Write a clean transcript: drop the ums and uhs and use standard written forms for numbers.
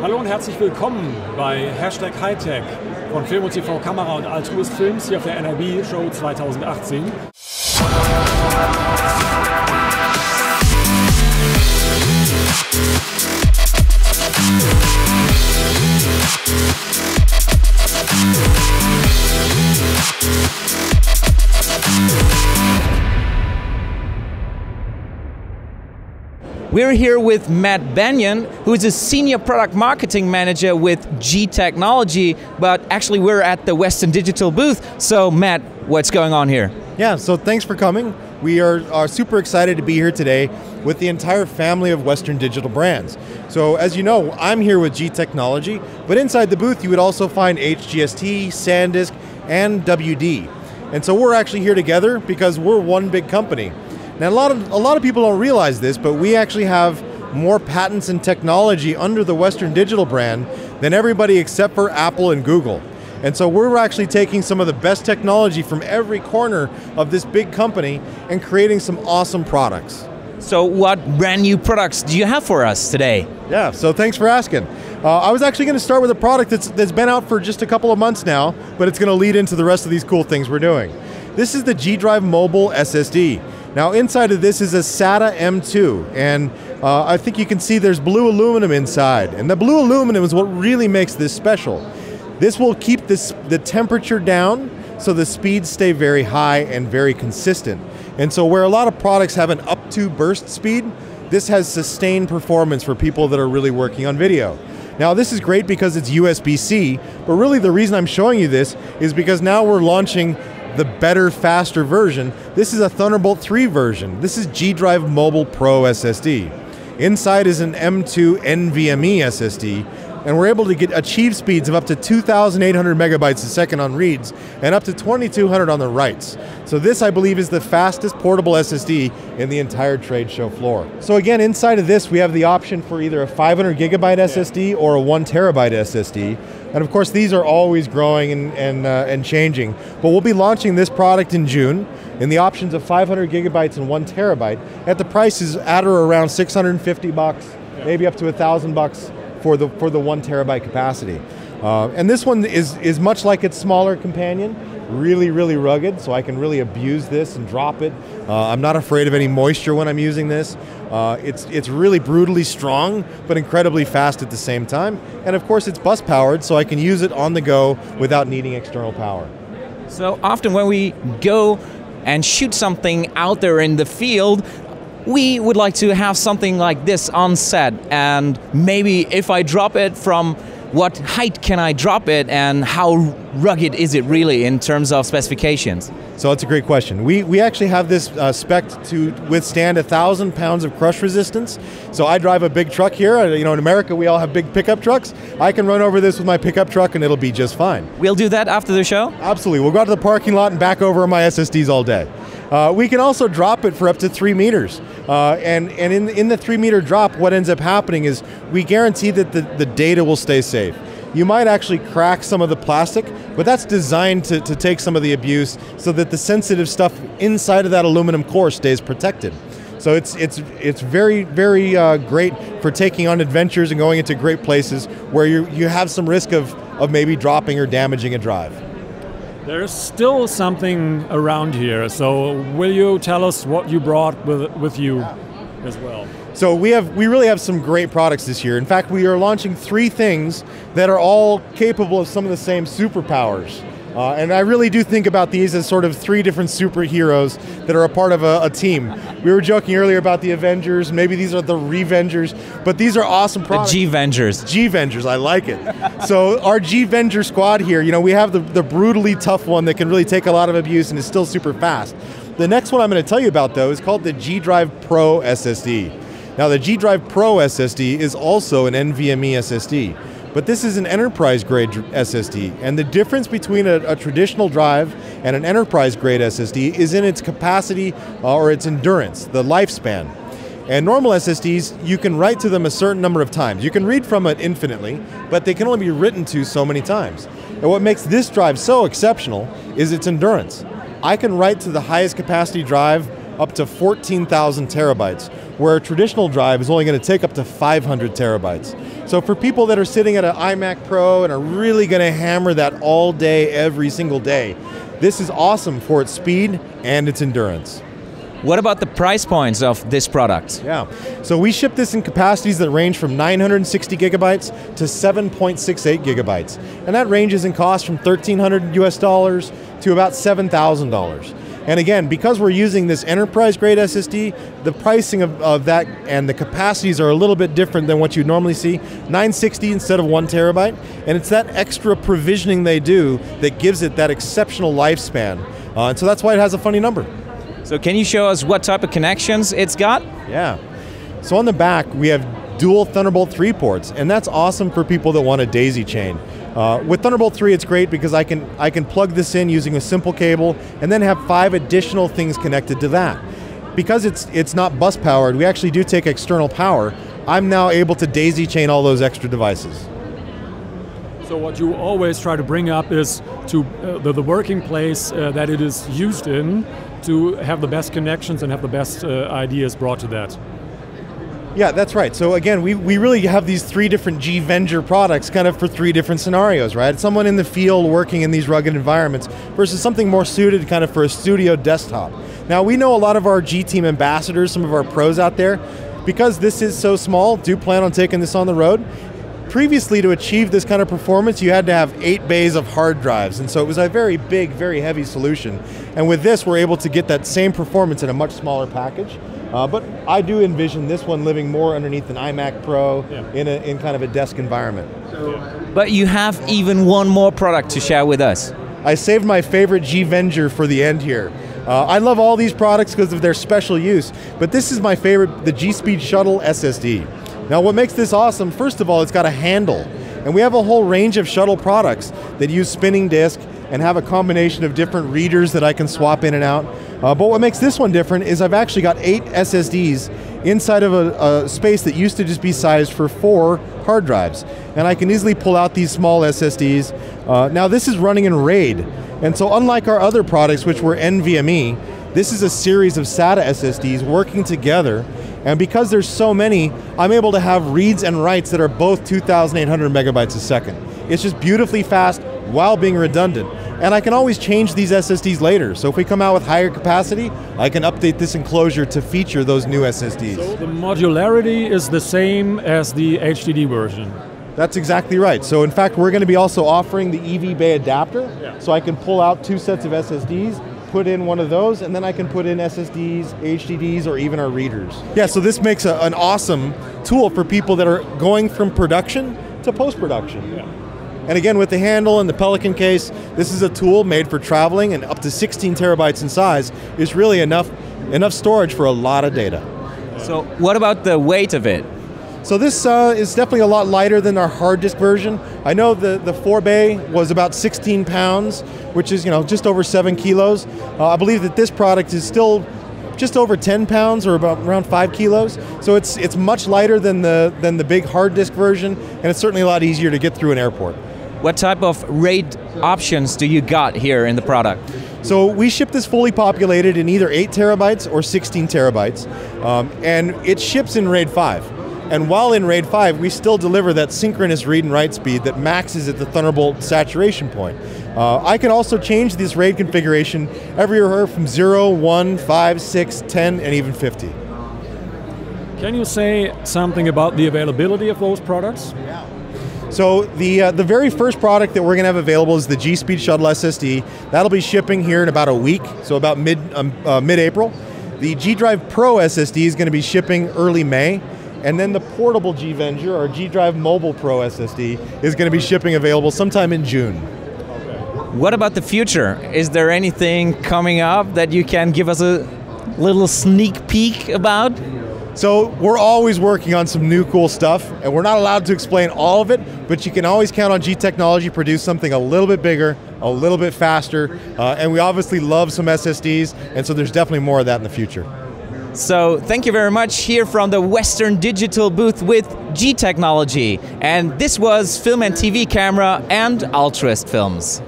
Hallo und herzlich willkommen bei #Hightech von Film und TV Kamera und Altruist Films hier auf der NAB Show 2018. We're here with Matt Bennion, who is a Senior Product Marketing Manager with G-Technology, but actually we're at the Western Digital booth. So Matt, what's going on here? Yeah, so thanks for coming. We are super excited to be here today with the entire family of Western Digital brands. So as you know, I'm here with G-Technology, but inside the booth you would also find HGST, SanDisk, and WD. And so we're actually here together because we're one big company. Now a lot of people don't realize this, but we actually have more patents and technology under the Western Digital brand than everybody except for Apple and Google. And so we're actually taking some of the best technology from every corner of this big company and creating some awesome products. So what brand new products do you have for us today? Yeah, so thanks for asking. I was actually going to start with a product that's been out for just a couple of months now, but it's going to lead into the rest of these cool things we're doing. This is the G-Drive Mobile SSD. Now inside of this is a SATA M2, and I think you can see there's blue aluminum inside, and the blue aluminum is what really makes this special. This will keep the temperature down so the speeds stay very high and very consistent. And so where a lot of products have an up to burst speed, this has sustained performance for people that are really working on video. Now this is great because it's USB-C, but really the reason I'm showing you this is because now we're launching the better, faster version. This is a Thunderbolt 3 version. This is G-Drive Mobile Pro SSD. Inside is an M2 NVMe SSD, and we're able to achieve speeds of up to 2,800 megabytes a second on reads and up to 2,200 on the writes. So this, I believe, is the fastest portable SSD in the entire trade show floor. So again, inside of this, we have the option for either a 500 gigabyte SSD or a 1 terabyte SSD. And of course, these are always growing and changing. But we'll be launching this product in June in the options of 500 gigabytes and 1 terabyte at the prices at or around 650 bucks, maybe up to $1,000 for the 1 terabyte capacity. And this one is much like its smaller companion, really, really rugged, so I can really abuse this and drop it. I'm not afraid of any moisture when I'm using this. It's really brutally strong, but incredibly fast at the same time. And of course it's bus powered, so I can use it on the go without needing external power. So often when we go and shoot something out there in the field, we would like to have something like this on set, and maybe if I drop it, from what height can I drop it, and how rugged is it really in terms of specifications? So that's a great question. We actually have this spec'd to withstand 1,000 pounds of crush resistance. So I drive a big truck here. You know, in America we all have big pickup trucks. I can run over this with my pickup truck and it'll be just fine. We'll do that after the show? Absolutely. We'll go out to the parking lot and back over on my SSDs all day. We can also drop it for up to 3 meters. And in the 3 meter drop, what ends up happening is we guarantee that the data will stay safe. You might actually crack some of the plastic, but that's designed to take some of the abuse so that the sensitive stuff inside of that aluminum core stays protected. So it's very, very great for taking on adventures and going into great places where you have some risk of maybe dropping or damaging a drive. There's still something around here, so will you tell us what you brought with you as well? So we really have some great products this year. In fact, we are launching 3 things that are all capable of some of the same superpowers. And I really do think about these as sort of 3 different superheroes that are a part of a team. We were joking earlier about the Avengers, maybe these are the Revengers, but these are awesome products. The G-Vengers. G-Vengers, I like it. So our G-Venger squad here, you know, we have the brutally tough one that can really take a lot of abuse and is still super fast. The next one I'm going to tell you about, though, is called the G-Drive Pro SSD. Now the G-Drive Pro SSD is also an NVMe SSD, but this is an enterprise-grade SSD, and the difference between a traditional drive and an enterprise-grade SSD is in its capacity or its endurance, the lifespan. And normal SSDs, you can write to them a certain number of times. You can read from it infinitely, but they can only be written to so many times. And what makes this drive so exceptional is its endurance. I can write to the highest capacity drive up to 14,000 terabytes, where a traditional drive is only going to take up to 500 terabytes. So for people that are sitting at an iMac Pro and are really going to hammer that all day, every single day, this is awesome for its speed and its endurance. What about the price points of this product? Yeah, so we ship this in capacities that range from 960 gigabytes to 7.68 gigabytes. And that ranges in cost from $1,300 US to about $7,000. And again, because we're using this enterprise-grade SSD, the pricing of that and the capacities are a little bit different than what you normally see. 960 instead of 1 terabyte, and it's that extra provisioning they do that gives it that exceptional lifespan. And so that's why it has a funny number. So can you show us what type of connections it's got? Yeah. So on the back, we have dual Thunderbolt 3 ports, and that's awesome for people that want a daisy chain. With Thunderbolt 3, it's great because I can plug this in using a simple cable and then have 5 additional things connected to that. Because it's not bus powered, we actually do take external power. I'm now able to daisy chain all those extra devices. So what you always try to bring up is to the working place that it is used in, to have the best connections and have the best ideas brought to that. Yeah, that's right. So again, we really have these 3 different G-Venger products kind of for 3 different scenarios, right? Someone in the field working in these rugged environments versus something more suited kind of for a studio desktop. Now we know a lot of our G-Team ambassadors, some of our pros out there, because this is so small, do plan on taking this on the road. Previously, to achieve this kind of performance, you had to have 8 bays of hard drives, and so it was a very big, very heavy solution. And with this, we're able to get that same performance in a much smaller package. But I do envision this one living more underneath an iMac Pro in kind of a desk environment. But you have even one more product to share with us. I saved my favorite G-Venger for the end here. I love all these products because of their special use, but this is my favorite, the G-Speed Shuttle SSD. Now what makes this awesome, first of all, it's got a handle. And we have a whole range of shuttle products that use spinning disk and have a combination of different readers that I can swap in and out. But what makes this one different is I've actually got 8 SSDs inside of a space that used to just be sized for 4 hard drives. And I can easily pull out these small SSDs. Now this is running in RAID. And so unlike our other products, which were NVMe, this is a series of SATA SSDs working together. And because there's so many, I'm able to have reads and writes that are both 2,800 megabytes a second. It's just beautifully fast while being redundant. And I can always change these SSDs later. So if we come out with higher capacity, I can update this enclosure to feature those new SSDs. So the modularity is the same as the HDD version. That's exactly right. So in fact, we're going to be also offering the EV Bay adapter. So I can pull out 2 sets of SSDs, put in one of those, and then I can put in SSDs, HDDs, or even our readers. Yeah, so this makes an awesome tool for people that are going from production to post-production. Yeah. And again, with the handle and the Pelican case, this is a tool made for traveling, and up to 16 terabytes in size is really enough storage for a lot of data. So what about the weight of it? So this is definitely a lot lighter than our hard disk version. I know the 4 bay was about 16 pounds, which is just over 7 kilos. I believe that this product is still just over 10 pounds or about around 5 kilos. So it's much lighter than the big hard disk version, and it's certainly a lot easier to get through an airport. What type of RAID options do you got here in the product? So we ship this fully populated in either 8 terabytes or 16 terabytes, and it ships in RAID 5. And while in RAID 5, we still deliver that synchronous read and write speed that maxes at the Thunderbolt saturation point. I can also change this RAID configuration everywhere from 0, 1, 5, 6, 10, and even 50. Can you say something about the availability of those products? Yeah. So the very first product that we're going to have available is the G-Speed Shuttle SSD. That'll be shipping here in about a week, so about mid-April. The G-Drive Pro SSD is going to be shipping early May. And then the portable G-Venger, or G-Drive Mobile Pro SSD, is going to be shipping available sometime in June. What about the future? Is there anything coming up that you can give us a little sneak peek about? So we're always working on some new cool stuff, and we're not allowed to explain all of it, but you can always count on G-Technology to produce something a little bit bigger, a little bit faster, and we obviously love some SSDs, and so there's definitely more of that in the future. So thank you very much here from the Western Digital booth with G-Technology. And this was Film and TV Camera and Altruist Films.